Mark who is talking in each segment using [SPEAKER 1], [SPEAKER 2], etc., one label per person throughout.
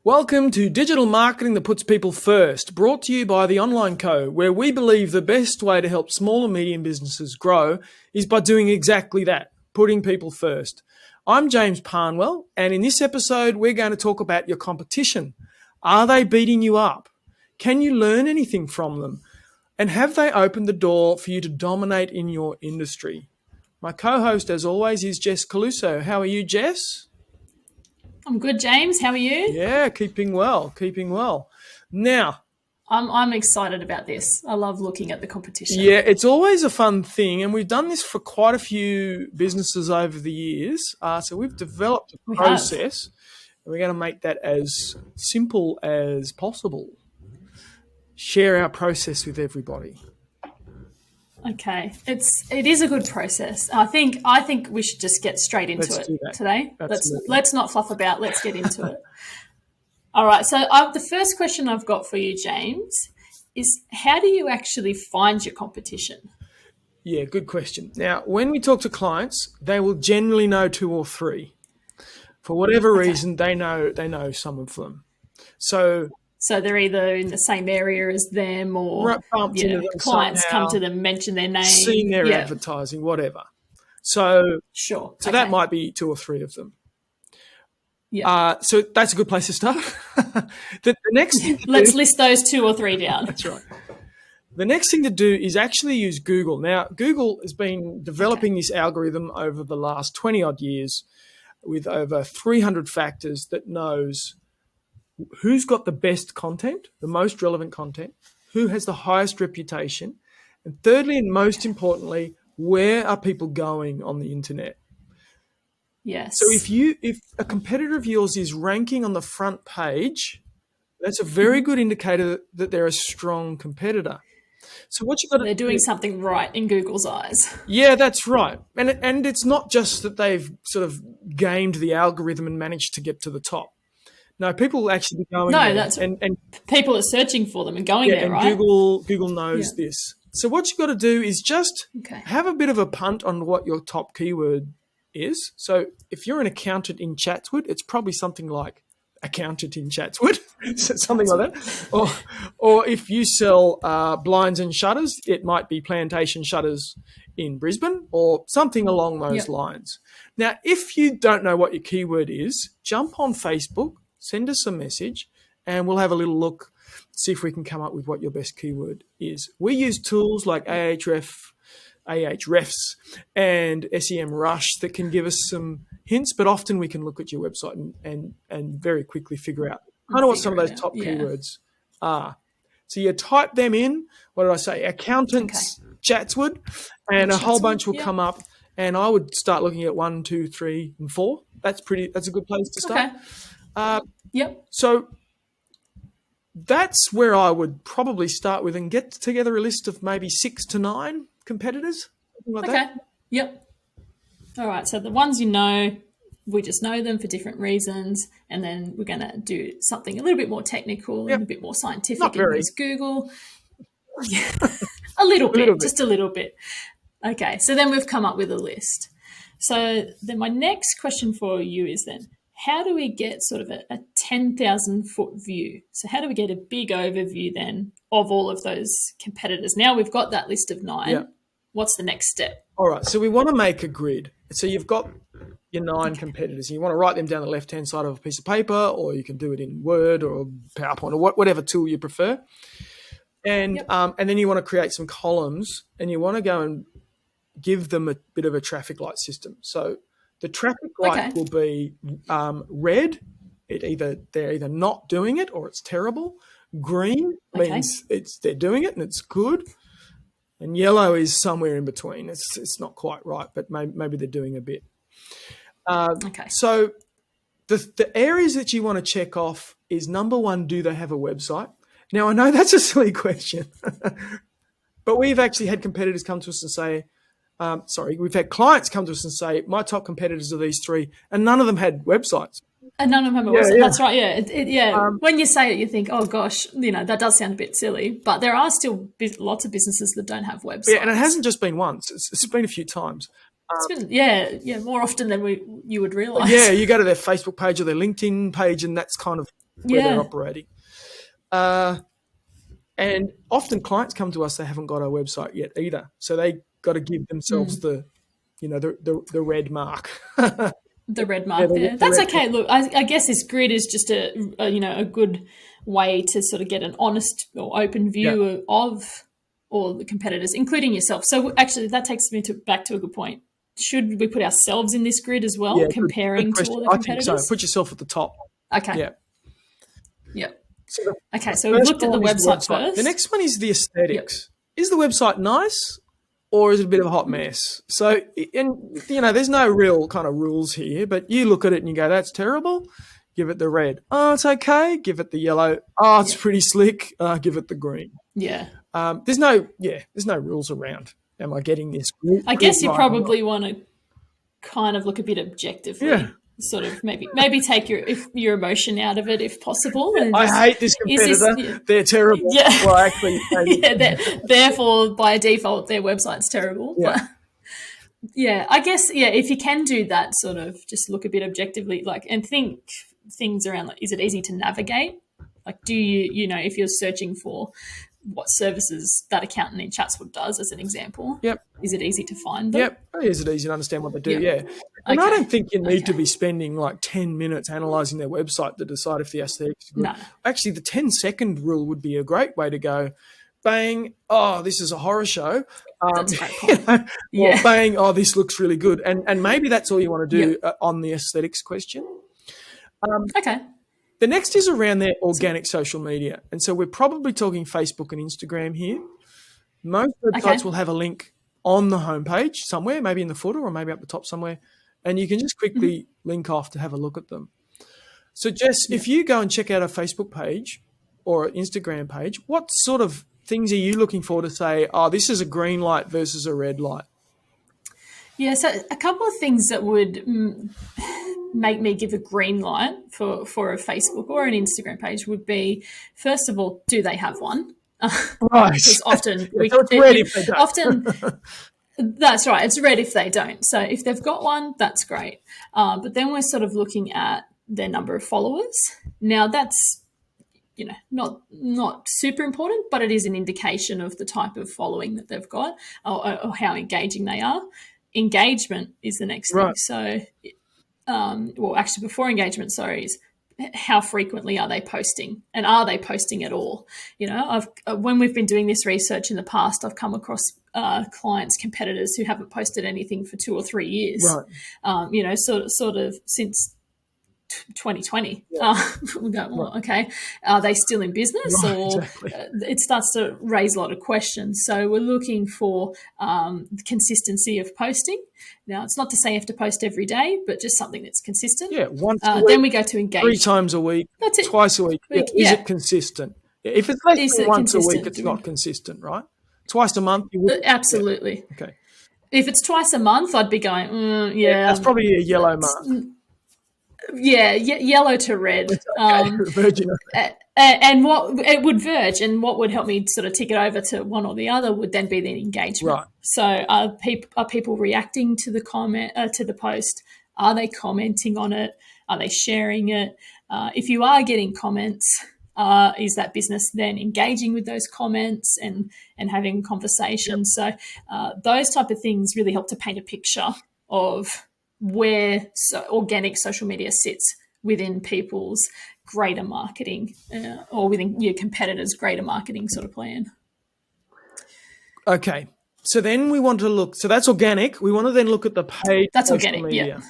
[SPEAKER 1] Welcome to Digital Marketing that puts people first, brought to you by the Online Co, where we believe the best way to help small and medium businesses grow is by doing exactly that, putting people first. I'm James Parnwell, and in this episode, we're going to talk about your competition. Are they beating you up? Can you learn anything from them? And have they opened the door for you to dominate in your industry? My co-host, as always, is Jess Caluso. How are you, Jess?
[SPEAKER 2] I'm good, James. How are you?
[SPEAKER 1] Yeah, keeping well. Now,
[SPEAKER 2] I'm excited about this. I love looking at the competition.
[SPEAKER 1] yeah, it's always a fun thing, and we've done this for quite a few businesses over the years. So we've developed a process, and we're going to make that as simple as possible. Share our process with everybody.
[SPEAKER 2] Okay, it is a good process. I think we should just get straight into it today. Let's not fluff about. Let's get into it. All right. So the first question I've got for you, James, is how do you actually find your competition?
[SPEAKER 1] Yeah, good question. Now, when we talk to clients, they will generally know two or three. For whatever reason, they know some of them. So
[SPEAKER 2] they're either in the same area as them, or clients come to them, mention their name,
[SPEAKER 1] seen their advertising, whatever. So that might be two or three of them. Yeah. So that's a good place to start. The next thing
[SPEAKER 2] let's list those two or three down.
[SPEAKER 1] That's right. The next thing to do is actually use Google. Now, Google has been developing this algorithm over the last 20 odd years with over 300 factors that knows who's got the best content, the most relevant content, who has the highest reputation, and thirdly and most importantly, where are people going on the internet?
[SPEAKER 2] Yes.
[SPEAKER 1] So if a competitor of yours is ranking on the front page, that's a very good indicator that they're a strong competitor. So what you've got to
[SPEAKER 2] they're doing something right in Google's eyes.
[SPEAKER 1] Yeah, that's right. And it's not just that they've sort of gamed the algorithm and managed to get to the top. No, people will actually be going there.
[SPEAKER 2] That's and people are searching for them and going there,
[SPEAKER 1] and
[SPEAKER 2] right?
[SPEAKER 1] Google knows this. So what you've got to do is just have a bit of a punt on what your top keyword is. So if you're an accountant in Chatswood, it's probably something like accountant in Chatswood, something like that. Or if you sell blinds and shutters, it might be plantation shutters in Brisbane or something along those lines. Now, if you don't know what your keyword is, jump on Facebook, send us a message, and we'll have a little look, see if we can come up with what your best keyword is. We use tools like Ahrefs and SEMrush that can give us some hints, but often we can look at your website and very quickly figure out kind of what some of those top keywords are. So you type them in, what did I say, accountants, Chatswood, and a whole bunch will come up, and I would start looking at 1, 2, 3, and 4. That's a good place to start. So that's where I would probably start with and get together a list of maybe 6 to 9 competitors, something like that.
[SPEAKER 2] Yep. All right. So the ones we just know them for different reasons, and then we're going to do something a little bit more technical and a bit more scientific and use Google. A little bit, just a little bit. Okay. So then we've come up with a list. So then my next question for you is then, how do we get sort of a 10,000-foot view? So how do we get a big overview then of all of those competitors? Now we've got that list of 9. Yeah. What's the next step?
[SPEAKER 1] All right. So we want to make a grid. So you've got your 9 competitors. You want to write them down the left-hand side of a piece of paper, or you can do it in Word or PowerPoint or whatever tool you prefer. And then you want to create some columns, and you want to go and give them a bit of a traffic light system. So the traffic light will be red. They're either not doing it or it's terrible. Green means they're doing it and it's good. And yellow is somewhere in between. It's not quite right, but maybe they're doing a bit. So the areas that you want to check off is, number 1, do they have a website? Now, I know that's a silly question, but we've actually had competitors come to us and say, we've had clients come to us and say, my top competitors are these 3, and none of them had websites.
[SPEAKER 2] And none of them have a website. That's right, when you say it, you think, oh, gosh, that does sound a bit silly. But there are still lots of businesses that don't have websites.
[SPEAKER 1] Yeah, and it hasn't just been once. It's been a few times.
[SPEAKER 2] It's been, more often than you would realise.
[SPEAKER 1] Yeah, you go to their Facebook page or their LinkedIn page, and that's kind of where they're operating. And often clients come to us, they haven't got our website yet either. So they got to give themselves the red mark.
[SPEAKER 2] The red mark there. That's okay. Look, I guess this grid is just a good way to sort of get an honest or open view of all the competitors, including yourself. So actually that takes me back to a good point. Should we put ourselves in this grid as well, comparing to all the competitors?
[SPEAKER 1] I think so. Put yourself at the top.
[SPEAKER 2] Okay.
[SPEAKER 1] Yeah.
[SPEAKER 2] Yeah. So we've looked at the website first.
[SPEAKER 1] The next one is the aesthetics. Yep. Is the website nice or is it a bit of a hot mess? So, there's no real kind of rules here, but you look at it and you go, that's terrible. Give it the red. Oh, it's okay. Give it the yellow. Oh, it's pretty slick. Give it the green.
[SPEAKER 2] Yeah.
[SPEAKER 1] There's no rules around. Am I getting this?
[SPEAKER 2] I guess you probably want to kind of look a bit objectively.
[SPEAKER 1] Yeah.
[SPEAKER 2] Sort of maybe take your emotion out of it if possible. And
[SPEAKER 1] I hate this competitor. They're terrible.
[SPEAKER 2] Yeah.
[SPEAKER 1] Well, actually,
[SPEAKER 2] therefore, by default, their website's terrible.
[SPEAKER 1] Yeah.
[SPEAKER 2] But, I guess, if you can do that, sort of just look a bit objectively, and think things around, is it easy to navigate? Do you, if you're searching for what services that accountant in Chatswood does, as an example.
[SPEAKER 1] Yep.
[SPEAKER 2] Is it easy to find them?
[SPEAKER 1] Yep. Is it easy to understand what they do? Yeah. And I don't think you need to be spending 10 minutes analysing their website to decide if the aesthetics are good.
[SPEAKER 2] No.
[SPEAKER 1] Actually, the 10-second rule would be a great way to go, bang, oh, this is a horror show.
[SPEAKER 2] That's a great point.
[SPEAKER 1] Or bang, oh, this looks really good. And maybe that's all you want to do on the aesthetics question.
[SPEAKER 2] Okay.
[SPEAKER 1] The next is around their organic social media. And so we're probably talking Facebook and Instagram here. Most websites will have a link on the homepage somewhere, maybe in the footer or maybe up the top somewhere, and you can just quickly link off to have a look at them. So, Jess, if you go and check out a Facebook page or an Instagram page, what sort of things are you looking for to say, oh, this is a green light versus a red light?
[SPEAKER 2] Yeah, so a couple of things that would make me give a green light for a Facebook or an Instagram page would be, first of all, do they have one?
[SPEAKER 1] Right.
[SPEAKER 2] Because often
[SPEAKER 1] it's red if they don't.
[SPEAKER 2] Often that's right. It's red if they don't. So if they've got one, that's great. But then we're sort of looking at their number of followers. Now that's not super important, but it is an indication of the type of following that they've got or how engaging they are. Engagement is the next thing. So, actually before engagement, is how frequently are they posting, and are they posting at all? When we've been doing this research in the past, I've come across clients, competitors who haven't posted anything for 2 or 3 years.
[SPEAKER 1] Right.
[SPEAKER 2] Sort of since 2020. We go, well, okay, are they still in business?
[SPEAKER 1] Right,
[SPEAKER 2] or
[SPEAKER 1] exactly.
[SPEAKER 2] It starts to raise a lot of questions. So we're looking for the consistency of posting. Now, it's not to say you have to post every day, but just something that's consistent.
[SPEAKER 1] Yeah, once a week,
[SPEAKER 2] then we go to engage.
[SPEAKER 1] 3 times a week,
[SPEAKER 2] that's it.
[SPEAKER 1] Twice a week. Is it consistent? If it's less than once a week, it's not consistent, right? Twice a month, you would.
[SPEAKER 2] Absolutely.
[SPEAKER 1] Yeah. Okay.
[SPEAKER 2] If it's twice a month, I'd be going,
[SPEAKER 1] that's probably a yellow mark.
[SPEAKER 2] Yeah, yellow to red.
[SPEAKER 1] Virgin.
[SPEAKER 2] And what it would verge, and what would help me sort of tick it over to one or the other would then be the engagement.
[SPEAKER 1] Right.
[SPEAKER 2] So are people reacting to the comment to the post? Are they commenting on it? Are they sharing it? If you are getting comments, is that business then engaging with those comments and having conversations?
[SPEAKER 1] Yep.
[SPEAKER 2] So those type of things really help to paint a picture of where organic social media sits within people's greater marketing or within your competitors' greater marketing sort of plan.
[SPEAKER 1] Okay. So then we want to look, so that's organic. We want to then look at the paid social media.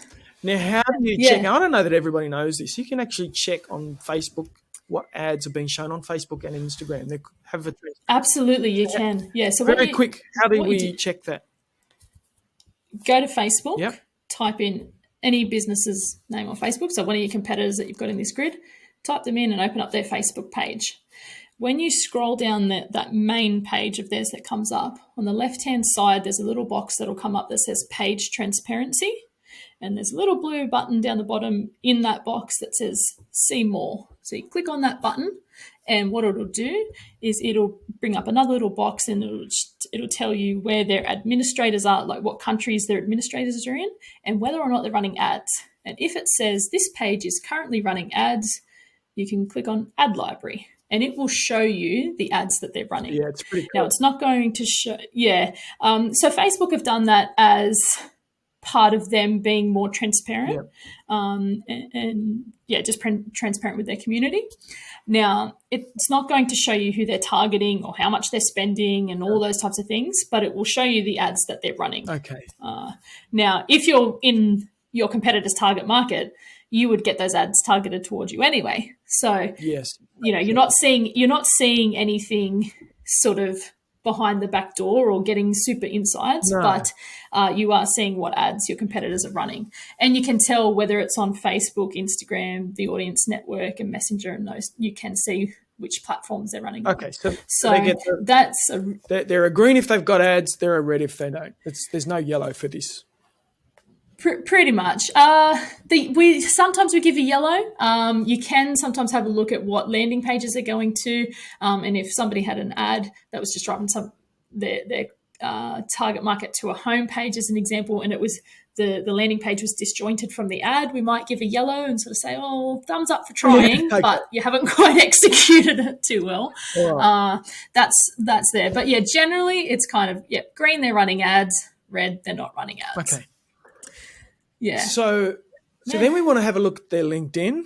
[SPEAKER 1] Now, how do you check? I don't know that everybody knows this. You can actually check on Facebook what ads are being shown on Facebook and Instagram. They have a
[SPEAKER 2] Absolutely, you can. Yeah. So
[SPEAKER 1] very quick, how do we check that?
[SPEAKER 2] Go to Facebook.
[SPEAKER 1] Yep.
[SPEAKER 2] Type in any business's name on Facebook, so one of your competitors that you've got in this grid, type them in and open up their Facebook page. When you scroll down that main page of theirs that comes up, on the left-hand side, there's a little box that'll come up that says page transparency, and there's a little blue button down the bottom in that box that says see more. So you click on that button, and what it'll do is it'll bring up another little box, and it'll tell you where their administrators are, like what countries their administrators are in, and whether or not they're running ads. And if it says this page is currently running ads, you can click on Ad Library, and it will show you the ads that they're running.
[SPEAKER 1] Yeah, it's pretty cool.
[SPEAKER 2] Now, it's not going to show, so Facebook have done that as part of them being more transparent, just transparent with their community. Now, it's not going to show you who they're targeting or how much they're spending and all those types of things, but it will show you the ads that they're running.
[SPEAKER 1] Okay.
[SPEAKER 2] Now, if you're in your competitor's target market, you would get those ads targeted towards you anyway. So,
[SPEAKER 1] yes,
[SPEAKER 2] you're not seeing anything sort of behind the back door or getting super insights, but you are seeing what ads your competitors are running. And you can tell whether it's on Facebook, Instagram, the Audience Network, and Messenger, and those, you can see which platforms they're running.
[SPEAKER 1] Okay, so
[SPEAKER 2] they
[SPEAKER 1] they're a green if they've got ads, they're a red if they don't. There's no yellow for this.
[SPEAKER 2] Pretty much. Sometimes we give a yellow. You can sometimes have a look at what landing pages they're going to, and if somebody had an ad that was just driving their target market to a home page, as an example, and it was the landing page was disjointed from the ad, we might give a yellow and sort of say, "Oh, thumbs up for trying," okay. But you haven't quite executed it too well. Right. That's there. But yeah, generally it's kind of green they're running ads, red they're not running ads.
[SPEAKER 1] Okay.
[SPEAKER 2] Yeah.
[SPEAKER 1] So then we want to have a look at their LinkedIn,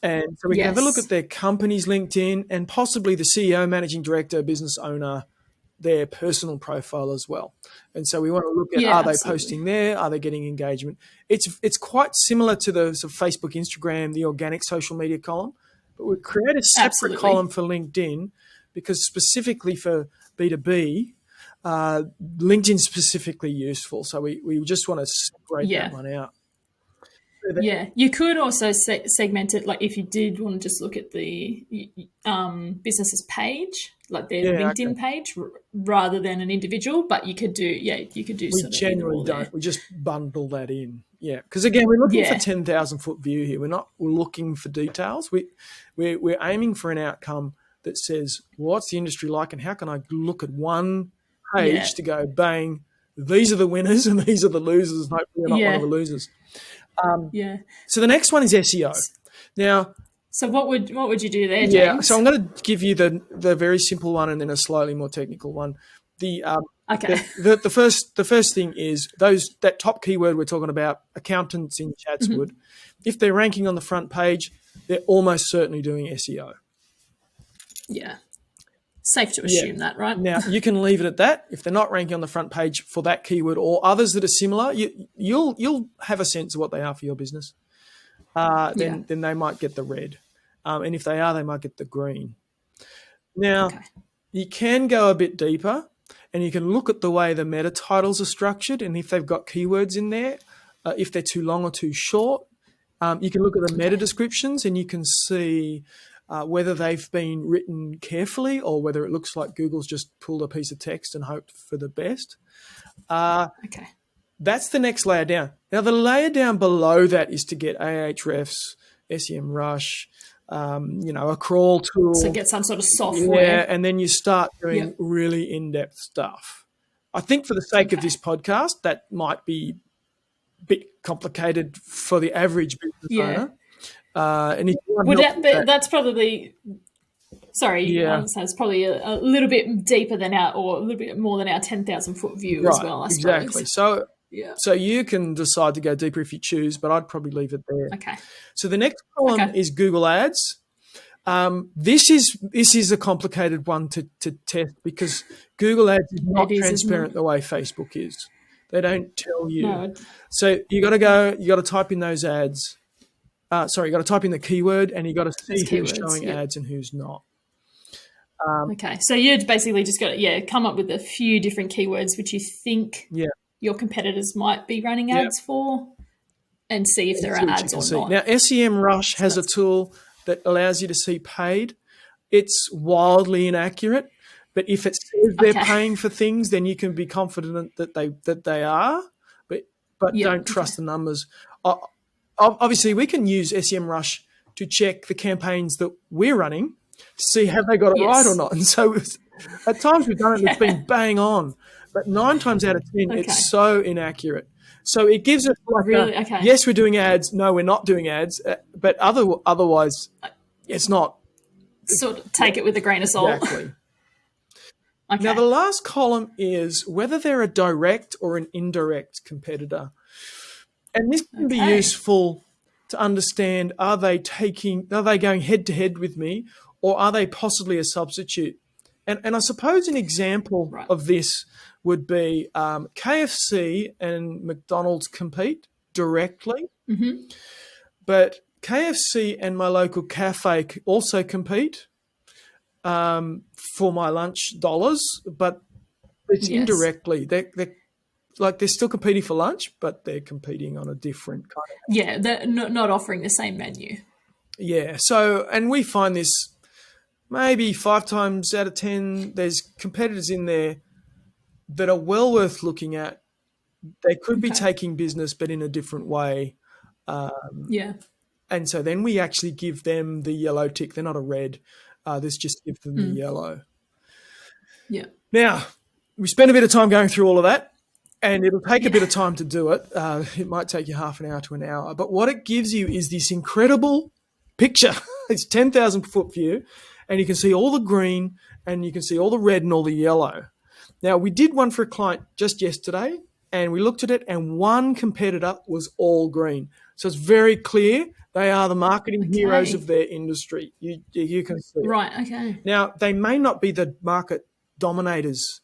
[SPEAKER 1] and so we can have a look at their company's LinkedIn and possibly the CEO, managing director, business owner, their personal profile as well. And so we want to look at are they posting there? Are they getting engagement? It's quite similar to the sort of Facebook, Instagram, the organic social media column, but we create a separate column for LinkedIn because specifically for B2B, LinkedIn's specifically useful, so we just want to separate that one out.
[SPEAKER 2] You could also segment it, like if you did want to just look at the business's page, like their LinkedIn page, rather than an individual. But you could do. We
[SPEAKER 1] generally don't. We just bundle that in. Yeah, because again, we're looking for 10,000 foot view here. We're looking for details. We're aiming for an outcome that says what's the industry like, and how can I look at one page to go bang, these are the winners and these are the losers. Hopefully you're not one of the losers. So the next one is SEO. Now,
[SPEAKER 2] so what would you do there, James?
[SPEAKER 1] Yeah, so I'm going to give you the very simple one and then a slightly more technical one. The first thing is that top keyword we're talking about, accountants in Chatswood. If they're ranking on the front page, they're almost certainly doing SEO.
[SPEAKER 2] Yeah. Safe to assume that, right?
[SPEAKER 1] Now, you can leave it at that. If they're not ranking on the front page for that keyword or others that are similar, you'll have a sense of what they are for your business. Then they might get the red. And if they are, they might get the green. Now, you can go a bit deeper and you can look at the way the meta titles are structured and if they've got keywords in there, if they're too long or too short. You can look at the meta descriptions and you can see whether they've been written carefully or whether it looks like Google's just pulled a piece of text and hoped for the best. That's the next layer down. Now, the layer down below that is to get Ahrefs, SEMrush, a crawl tool.
[SPEAKER 2] So get some sort of software.
[SPEAKER 1] Yeah, and then you start doing really in-depth stuff. I think for the sake of this podcast, that might be a bit complicated for the average business owner. And if
[SPEAKER 2] that's probably it's probably a little bit deeper than a little bit more than our 10,000 foot view as well, I suppose.
[SPEAKER 1] Exactly. So you can decide to go deeper if you choose, but I'd probably leave it there.
[SPEAKER 2] Okay.
[SPEAKER 1] So the next column is Google Ads. This is a complicated one to test because Google Ads is not transparent the way Facebook is. They don't tell you. No. So you got to type in those ads. You got to type in the keyword and you got to see who's showing ads and who's not.
[SPEAKER 2] So you'd basically just got to come up with a few different keywords which you think your competitors might be running ads for, and see if there are ads or not.
[SPEAKER 1] Now, SEMrush has a tool that allows you to see paid. It's wildly inaccurate, but if it says they're paying for things, then you can be confident that they are, but don't trust the numbers. Obviously, we can use SEMrush to check the campaigns that we're running, see have they got it right or not. And so at times we've done it and it's been bang on, but 9 times out of 10, it's so inaccurate. So it gives us yes, we're doing ads. No, we're not doing ads. But otherwise, It's not.
[SPEAKER 2] Sort of take it with a grain of salt.
[SPEAKER 1] Exactly.
[SPEAKER 2] Okay.
[SPEAKER 1] Now, the last column is whether they're a direct or an indirect competitor. And this can be useful to understand, are they going head-to-head with me, or are they possibly a substitute? And I suppose an example of this would be KFC and McDonald's compete directly, but KFC and my local cafe also compete for my lunch dollars, but it's indirectly. They're still competing for lunch, but they're competing on a different kind of...
[SPEAKER 2] Yeah, they're not offering the same menu.
[SPEAKER 1] Yeah, so, and we find this maybe 5 times out of 10, there's competitors in there that are well worth looking at. They could be taking business, but in a different way. And so then we actually give them the yellow tick. They're not a red. This just gives them the yellow.
[SPEAKER 2] Yeah.
[SPEAKER 1] Now, we spent a bit of time going through all of that, and it'll take a bit of time to do it. It might take you half an hour to an hour. But what it gives you is this incredible picture. It's 10,000-foot view, and you can see all the green, and you can see all the red and all the yellow. Now, we did one for a client just yesterday, and we looked at it, and one competitor was all green. So it's very clear they are the marketing heroes of their industry. You can see it.
[SPEAKER 2] Right, okay.
[SPEAKER 1] Now, they may not be the market dominators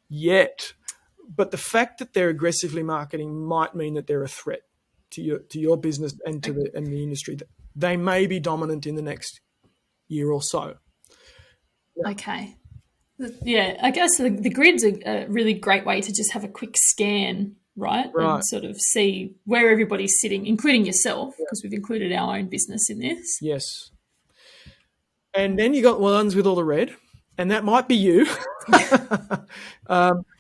[SPEAKER 1] yet, but the fact that they're aggressively marketing might mean that they're a threat to your business and to the industry. They may be dominant in the next year or so.
[SPEAKER 2] Yeah. Okay. Yeah, I guess the grid's a really great way to just have a quick scan, right? And sort of see where everybody's sitting, including yourself, because we've included our own business in this.
[SPEAKER 1] Yes. And then you got ones with all the red, and that might be you.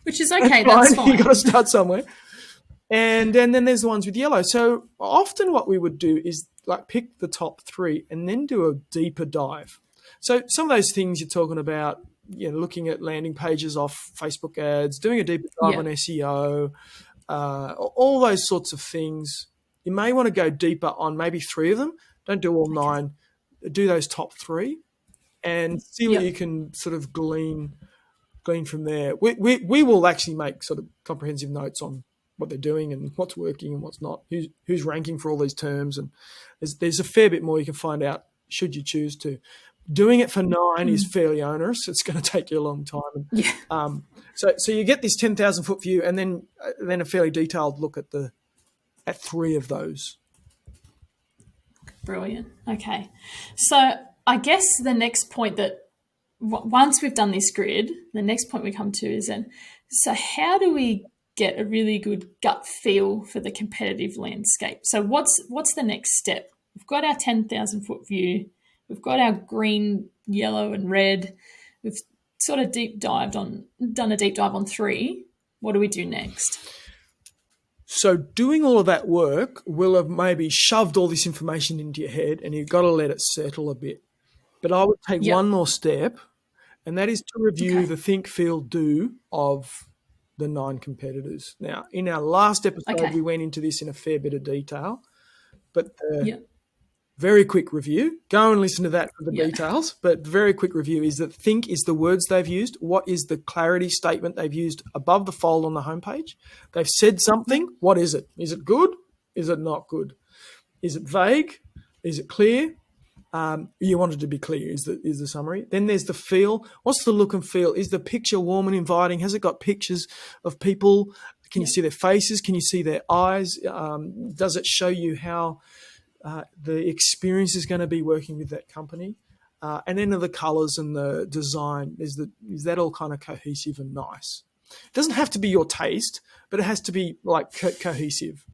[SPEAKER 2] Which is okay, that's fine.
[SPEAKER 1] You've got to start somewhere. And then there's the ones with yellow. So often what we would do is like pick the top 3 and then do a deeper dive. So some of those things you're talking about, looking at landing pages off Facebook ads, doing a deeper dive on SEO, all those sorts of things. You may want to go deeper on maybe 3 of them. Don't do all 9. Do those top 3 and see what you can sort of glean from there. We will actually make sort of comprehensive notes on what they're doing and what's working and what's not, who's ranking for all these terms. And there's a fair bit more you can find out should you choose to. Doing it for 9 is fairly onerous. It's going to take you a long time.
[SPEAKER 2] Yeah.
[SPEAKER 1] So you get this 10,000-foot view and then a fairly detailed look at 3 of those.
[SPEAKER 2] Brilliant. Okay. So I guess the next point that once we've done this grid, the next point we come to is then, so how do we get a really good gut feel for the competitive landscape? So what's the next step? We've got our 10,000-foot view. We've got our green, yellow, and red. We've sort of done a deep dive on 3. What do we do next?
[SPEAKER 1] So doing all of that work will have maybe shoved all this information into your head, and you've got to let it settle a bit. But I would take one more step, and that is to review the think, feel, do of the 9 competitors. Now, in our last episode, we went into this in a fair bit of detail, but very quick review. Go and listen to that for the details, but very quick review is that think is the words they've used. What is the clarity statement they've used above the fold on the homepage? They've said something. What is it? Is it good? Is it not good? Is it vague? Is it clear? You want it to be clear is the summary. Then there's the feel. What's the look and feel? Is the picture warm and inviting? Has it got pictures of people? Can you see their faces? Can you see their eyes? Does it show you how the experience is going to be working with that company? And then the colours and the design. Is that all kind of cohesive and nice? It doesn't have to be your taste, but it has to be like cohesive.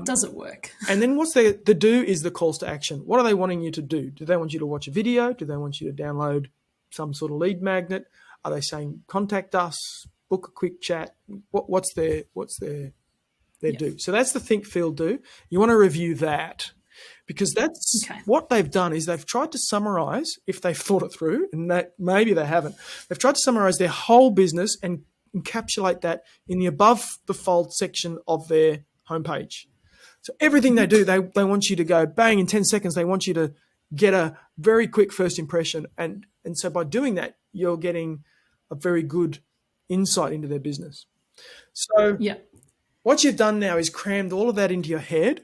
[SPEAKER 2] Does it work?
[SPEAKER 1] And then what's the do is the calls to action. What are they wanting you to do? Do they want you to watch a video? Do they want you to download some sort of lead magnet? Are they saying contact us, book a quick chat? What's their do? So that's the think, feel, do. You want to review that because that's what they've done is they've tried to summarize, if they've thought it through, and that maybe they haven't. They've tried to summarize their whole business and encapsulate that in the above the fold section of their homepage. So everything they do, they want you to go bang in 10 seconds. They want you to get a very quick first impression. And so by doing that, you're getting a very good insight into their business. So what you've done now is crammed all of that into your head,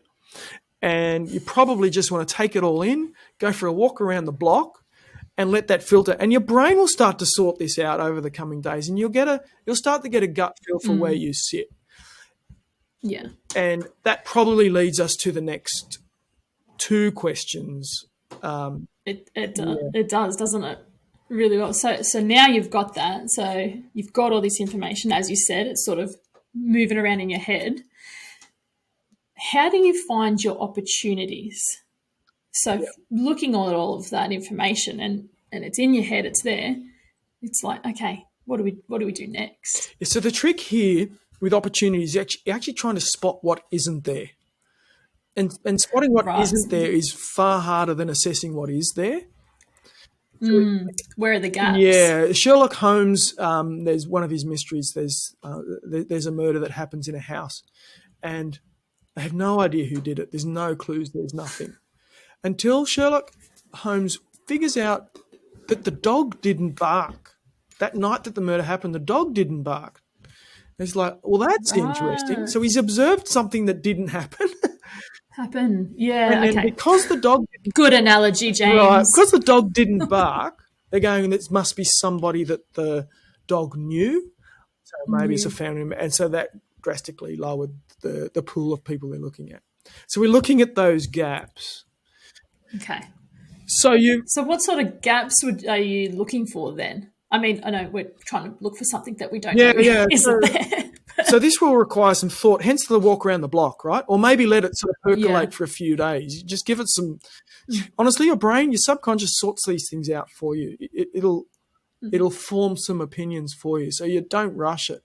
[SPEAKER 1] and you probably just want to take it all in, go for a walk around the block, and let that filter. And your brain will start to sort this out over the coming days, and you'll start to get a gut feel for where you sit.
[SPEAKER 2] Yeah.
[SPEAKER 1] And that probably leads us to the next two questions.
[SPEAKER 2] It does, doesn't it? Really well. So now you've got that. So you've got all this information, as you said, it's sort of moving around in your head. How do you find your opportunities? So looking at all of that information and it's in your head, it's there. It's like, okay, what do we do next?
[SPEAKER 1] So the trick here with opportunities is actually trying to spot what isn't there. And spotting what isn't there is far harder than assessing what is there.
[SPEAKER 2] Where are the gaps?
[SPEAKER 1] Yeah, Sherlock Holmes, there's one of his mysteries. There's a murder that happens in a house, and they have no idea who did it. There's no clues. There's nothing. Until Sherlock Holmes figures out that the dog didn't bark. That night that the murder happened, the dog didn't bark. And he's like, well, that's interesting. So he's observed something that didn't happen.
[SPEAKER 2] Yeah,
[SPEAKER 1] and then because the dog...
[SPEAKER 2] Good analogy, James.
[SPEAKER 1] Right, because the dog didn't bark, they're going, this must be somebody that the dog knew. So maybe it's a family member. And so that drastically lowered the pool of people they're looking at. So we're looking at those gaps.
[SPEAKER 2] Okay.
[SPEAKER 1] So
[SPEAKER 2] what sort of gaps are you looking for then? I mean, I know we're trying to look for something that we don't know isn't there.
[SPEAKER 1] So this will require some thought, hence the walk around the block, right? Or maybe let it sort of percolate for a few days. Just give it some... Honestly, your brain, your subconscious sorts these things out for you. It'll form some opinions for you, so you don't rush it.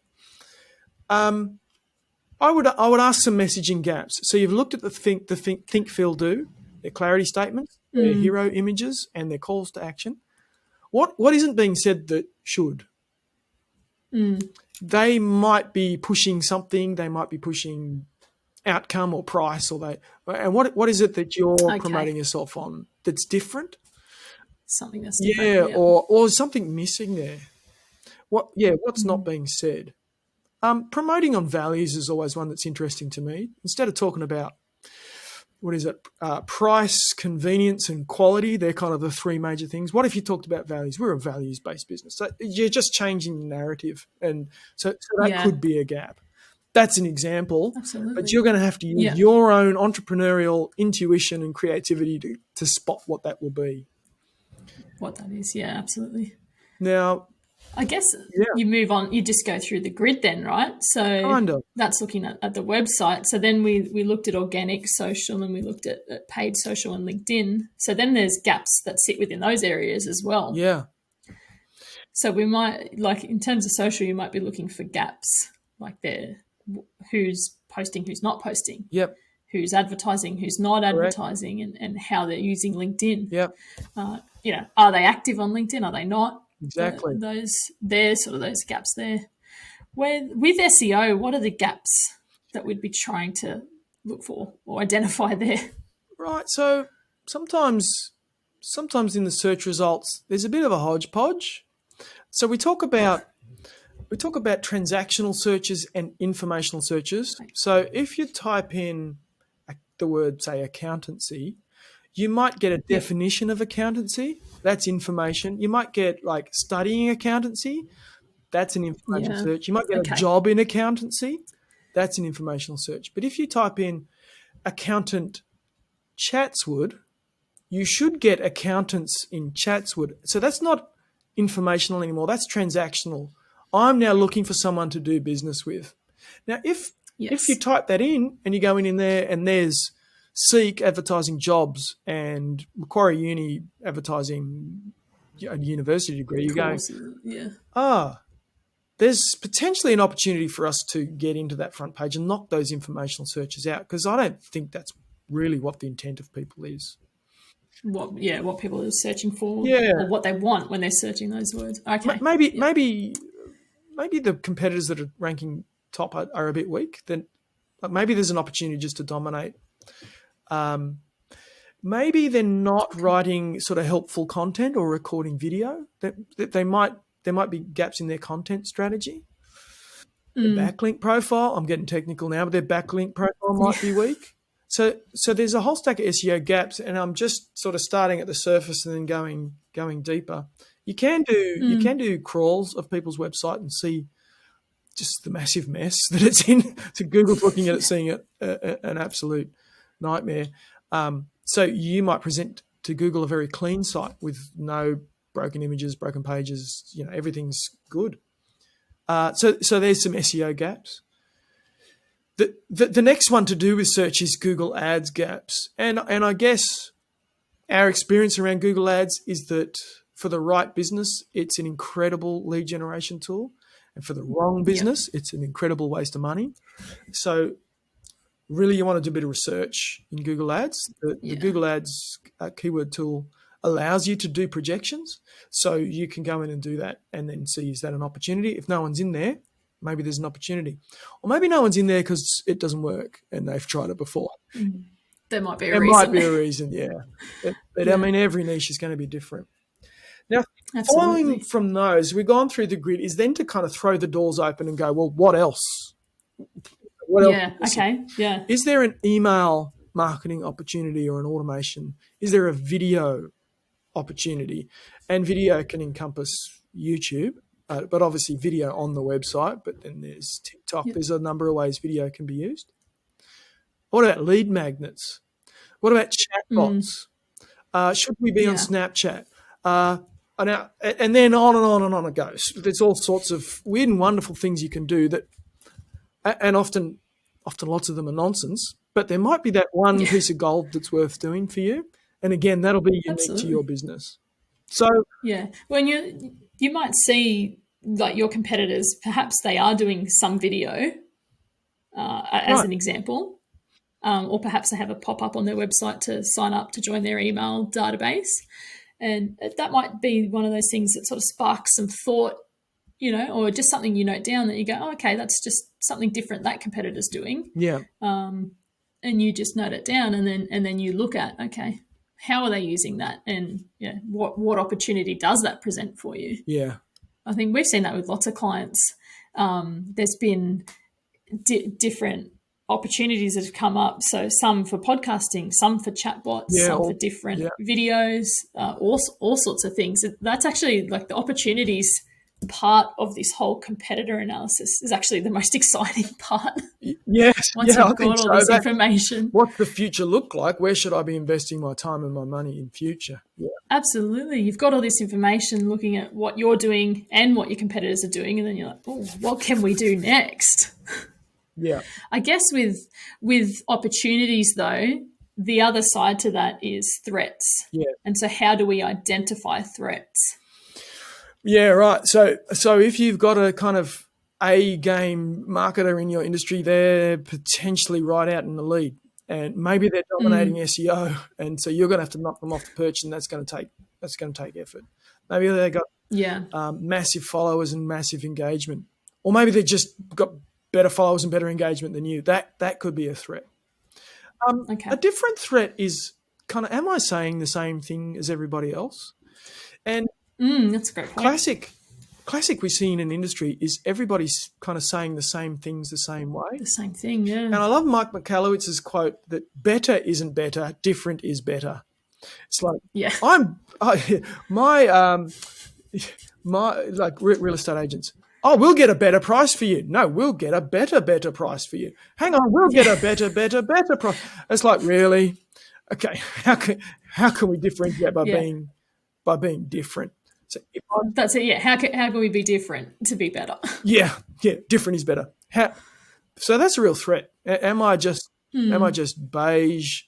[SPEAKER 1] I would ask some messaging gaps. So you've looked at the think, feel, do, their clarity statements, their hero images, and their calls to action. What isn't being said that should? They might be pushing something. They might be pushing outcome or price, and what is it that you're promoting yourself on that's different?
[SPEAKER 2] Something that's different.
[SPEAKER 1] Yeah, or something missing there. What's not being said? Promoting on values is always one that's interesting to me. Instead of talking about price, convenience, and quality, they're kind of the three major things. What if you talked about values? We're a values-based business. So you're just changing the narrative. And so that could be a gap. That's an example.
[SPEAKER 2] Absolutely.
[SPEAKER 1] But you're going to have to use your own entrepreneurial intuition and creativity to spot what that will be.
[SPEAKER 2] What that is, yeah, absolutely.
[SPEAKER 1] Now,
[SPEAKER 2] I guess you move on, you just go through the grid then, right? So
[SPEAKER 1] kind of.
[SPEAKER 2] That's looking at the website. So then we looked at organic social and we looked at paid social and LinkedIn. So then there's gaps that sit within those areas as well.
[SPEAKER 1] Yeah.
[SPEAKER 2] So we might, like in terms of social, you might be looking for gaps, like who's posting, who's not posting.
[SPEAKER 1] Yep.
[SPEAKER 2] Who's advertising, who's not advertising, and how they're using LinkedIn.
[SPEAKER 1] Yep.
[SPEAKER 2] Are they active on LinkedIn? Are they not?
[SPEAKER 1] Exactly.
[SPEAKER 2] There's sort of those gaps there. With SEO, what are the gaps that we'd be trying to look for or identify there?
[SPEAKER 1] Right. So sometimes in the search results, there's a bit of a hodgepodge. So we talk about transactional searches and informational searches. So if you type in the word, say, accountancy, you might get a definition of accountancy. That's information. You might get like studying accountancy. That's an information search. You might get a job in accountancy. That's an informational search. But if you type in accountant Chatswood, you should get accountants in Chatswood. So that's not informational anymore. That's transactional. I'm now looking for someone to do business with. Now, if you type that in and you go in there and there's Seek advertising jobs and Macquarie Uni advertising a university degree, you go, there's potentially an opportunity for us to get into that front page and knock those informational searches out, because I don't think that's really what the intent of people is.
[SPEAKER 2] What people are searching for, or what they want when they're searching those words. Okay,
[SPEAKER 1] maybe the competitors that are ranking top are a bit weak. Then maybe there's an opportunity just to dominate. maybe they're not writing sort of helpful content or recording video. That there might be gaps in their content strategy. Their backlink profile, I'm getting technical now, but their backlink profile might be weak. So there's a whole stack of SEO gaps, and I'm just sort of starting at the surface and then going deeper. You can do crawls of people's website and see just the massive mess that it's in. So Google's looking at it, seeing it an absolute nightmare. So you might present to Google a very clean site with no broken images, broken pages. Everything's good. So there's some SEO gaps. The next one to do with search is Google Ads gaps, and I guess our experience around Google Ads is that for the right business, it's an incredible lead generation tool, and for the wrong business, it's an incredible waste of money. So really, you want to do a bit of research in Google Ads. The Google Ads keyword tool allows you to do projections, so you can go in and do that and then see, is that an opportunity? If no one's in there, maybe there's an opportunity. Or maybe no one's in there because it doesn't work and they've tried it before.
[SPEAKER 2] There might be a reason.
[SPEAKER 1] There might be a reason, yeah. But I mean, every niche is going to be different. Now, following from those, we've gone through the grid, is then to kind of throw the doors open and go, well, what else?
[SPEAKER 2] Yeah.
[SPEAKER 1] Is there an email marketing opportunity or an automation? Is there a video opportunity? And video can encompass YouTube, but obviously video on the website, but then there's TikTok. There's a number of ways video can be used. What about lead magnets? What about chatbots? Should we be on Snapchat? And then on and on and on it goes. There's all sorts of weird and wonderful things you can do that, and often lots of them are nonsense, but there might be that one piece of gold that's worth doing for you. And again, that'll be unique to your business. So
[SPEAKER 2] when you might see like your competitors, perhaps they are doing some video as an example, or perhaps they have a pop-up on their website to sign up to join their email database. And that might be one of those things that sort of sparks some thought, or just something you note down that you go, oh, okay, that's just something different that competitor's doing.
[SPEAKER 1] Yeah.
[SPEAKER 2] And you just note it down, and then you look at, okay, how are they using that, and what opportunity does that present for you?
[SPEAKER 1] Yeah.
[SPEAKER 2] I think we've seen that with lots of clients. There's been different opportunities that have come up. So some for podcasting, some for chatbots, some for different videos, all sorts of things. That's actually like the opportunities part of this whole competitor analysis is actually the most exciting part.
[SPEAKER 1] Yes.
[SPEAKER 2] Once you've got all this information.
[SPEAKER 1] What's the future look like? Where should I be investing my time and my money in future? Yeah.
[SPEAKER 2] Absolutely. You've got all this information looking at what you're doing and what your competitors are doing, and then you're like, oh, what can we do next?
[SPEAKER 1] Yeah.
[SPEAKER 2] I guess with opportunities though, the other side to that is threats.
[SPEAKER 1] Yeah.
[SPEAKER 2] And so how do we identify threats?
[SPEAKER 1] Yeah, right. So if you've got a kind of A-game marketer in your industry, they're potentially right out in the lead, and maybe they're dominating SEO, and so you're going to have to knock them off the perch, and that's going to take effort. Maybe they got massive followers and massive engagement, or maybe they just got better followers and better engagement than you. That could be a threat. A different threat is kind of, am I saying the same thing as everybody else? And
[SPEAKER 2] that's a great point.
[SPEAKER 1] Classic we see in an industry is everybody's kind of saying the same things the same way.
[SPEAKER 2] The same thing, yeah.
[SPEAKER 1] And I love Mike Michalowicz's quote that better isn't better, different is better. It's like, my real estate agents. Oh, we'll get a better price for you. No, we'll get a better price for you. Hang on, we'll get a better price. It's like, really? Okay, how can we differentiate by being different? So
[SPEAKER 2] that's it. Yeah. How can we be different to be better?
[SPEAKER 1] Yeah. Different is better. So that's a real threat. Am I just beige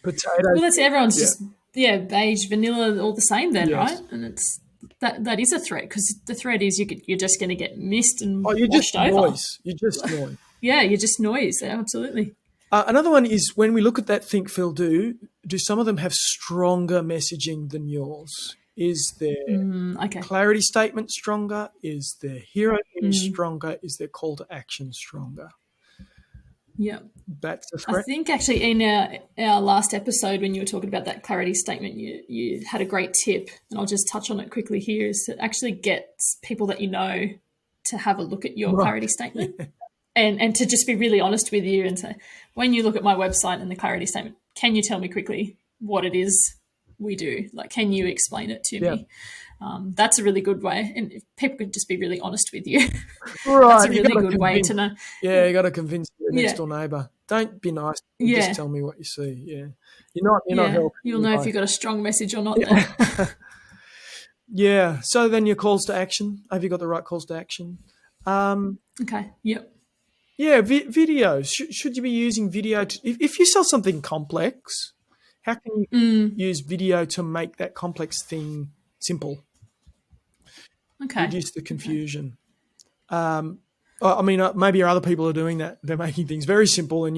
[SPEAKER 1] potato?
[SPEAKER 2] Well, that's everyone's just beige, vanilla, all the same then, right? And it's that is a threat, because the threat is you're just going to get missed and washed over.
[SPEAKER 1] You're just noise.
[SPEAKER 2] Yeah, you're just noise. Yeah, absolutely.
[SPEAKER 1] Another one is when we look at that think, feel, do some of them have stronger messaging than yours? Is their clarity statement stronger? Is their hero image stronger? Is their call to action stronger?
[SPEAKER 2] Yeah.
[SPEAKER 1] That's a
[SPEAKER 2] I
[SPEAKER 1] threat.
[SPEAKER 2] think actually in our last episode when you were talking about that clarity statement, you had a great tip, and I'll just touch on it quickly here, is to actually get people that you know to have a look at your clarity
[SPEAKER 1] Right.
[SPEAKER 2] statement. Yeah. And to just be really honest with you and say, when you look at my website and the clarity statement, can you tell me quickly what it is we do? Like, can you explain it to me? That's a really good way. And if people could just be really honest with you,
[SPEAKER 1] Right.
[SPEAKER 2] that's a really good way to know.
[SPEAKER 1] Yeah, you got to convince your next door neighbour. Don't be nice. Just tell me what you see. Yeah, you're not helping.
[SPEAKER 2] You'll know if you've got a strong message or not.
[SPEAKER 1] Yeah. Then. Yeah. So then your calls to action. Have you got the right calls to action?
[SPEAKER 2] Okay. Yep.
[SPEAKER 1] Yeah, videos. Should you be using video? If you sell something complex, how can you use video to make that complex thing simple?
[SPEAKER 2] Okay.
[SPEAKER 1] Reduce the confusion. Okay. I mean, maybe other people are doing that. They're making things very simple, and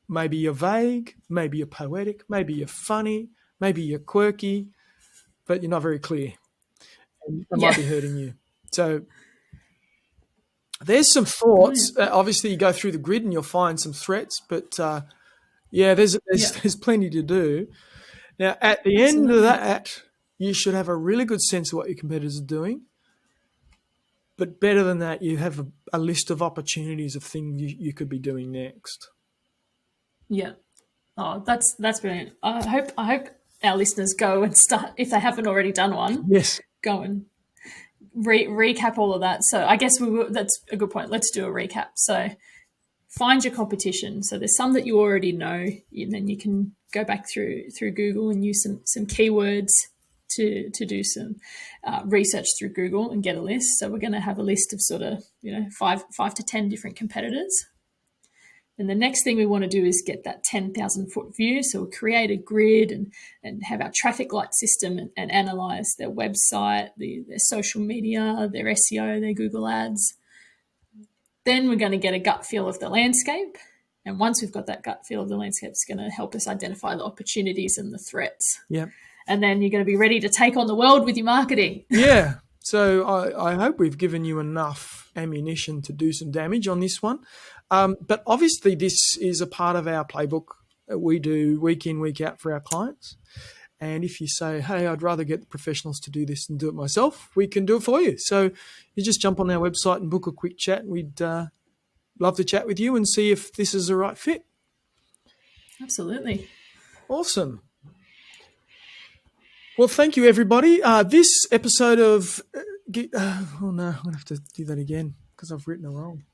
[SPEAKER 1] maybe you're vague, maybe you're poetic, maybe you're funny, maybe you're quirky, but you're not very clear, and that might be hurting you. So there's some thoughts. Obviously, you go through the grid and you'll find some threats, but there's plenty to do. Now, at the end of that, you should have a really good sense of what your competitors are doing. But better than that, you have a list of opportunities of things you could be doing next.
[SPEAKER 2] Yeah. Oh, that's brilliant. I hope our listeners go and start, if they haven't already done one.
[SPEAKER 1] Yes.
[SPEAKER 2] Go and recap all of that. So I guess that's a good point. Let's do a recap. So find your competition. So there's some that you already know, and then you can go back through Google and use some keywords to do some research through Google and get a list. So we're going to have a list of sort of 5 to 10 different competitors. And the next thing we want to do is get that 10,000 foot view. So we'll create a grid and have our traffic light system and analyze their website, their social media, their SEO, their Google ads. Then we're going to get a gut feel of the landscape. And once we've got that gut feel of the landscape, it's going to help us identify the opportunities and the threats.
[SPEAKER 1] Yeah.
[SPEAKER 2] And then you're going to be ready to take on the world with your marketing.
[SPEAKER 1] Yeah. So I hope we've given you enough ammunition to do some damage on this one. But obviously this is a part of our playbook that we do week in, week out for our clients. And if you say, hey, I'd rather get the professionals to do this than do it myself, we can do it for you. So you just jump on our website and book a quick chat. We'd love to chat with you and see if this is the right fit.
[SPEAKER 2] Absolutely.
[SPEAKER 1] Awesome. Well, thank you, everybody. This episode of... oh, no, I'm going to have to do that again because I've written it wrong.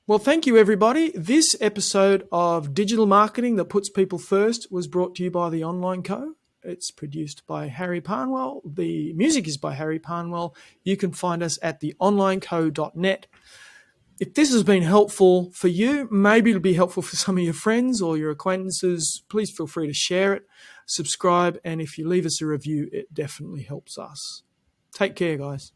[SPEAKER 1] Well, thank you, everybody. This episode of Digital Marketing That Puts People First was brought to you by The Online Co. It's produced by Harry Parnwell. The music is by Harry Parnwell. You can find us at theonlineco.net. If this has been helpful for you, maybe it'll be helpful for some of your friends or your acquaintances, please feel free to share it, subscribe, and if you leave us a review, it definitely helps us. Take care, guys.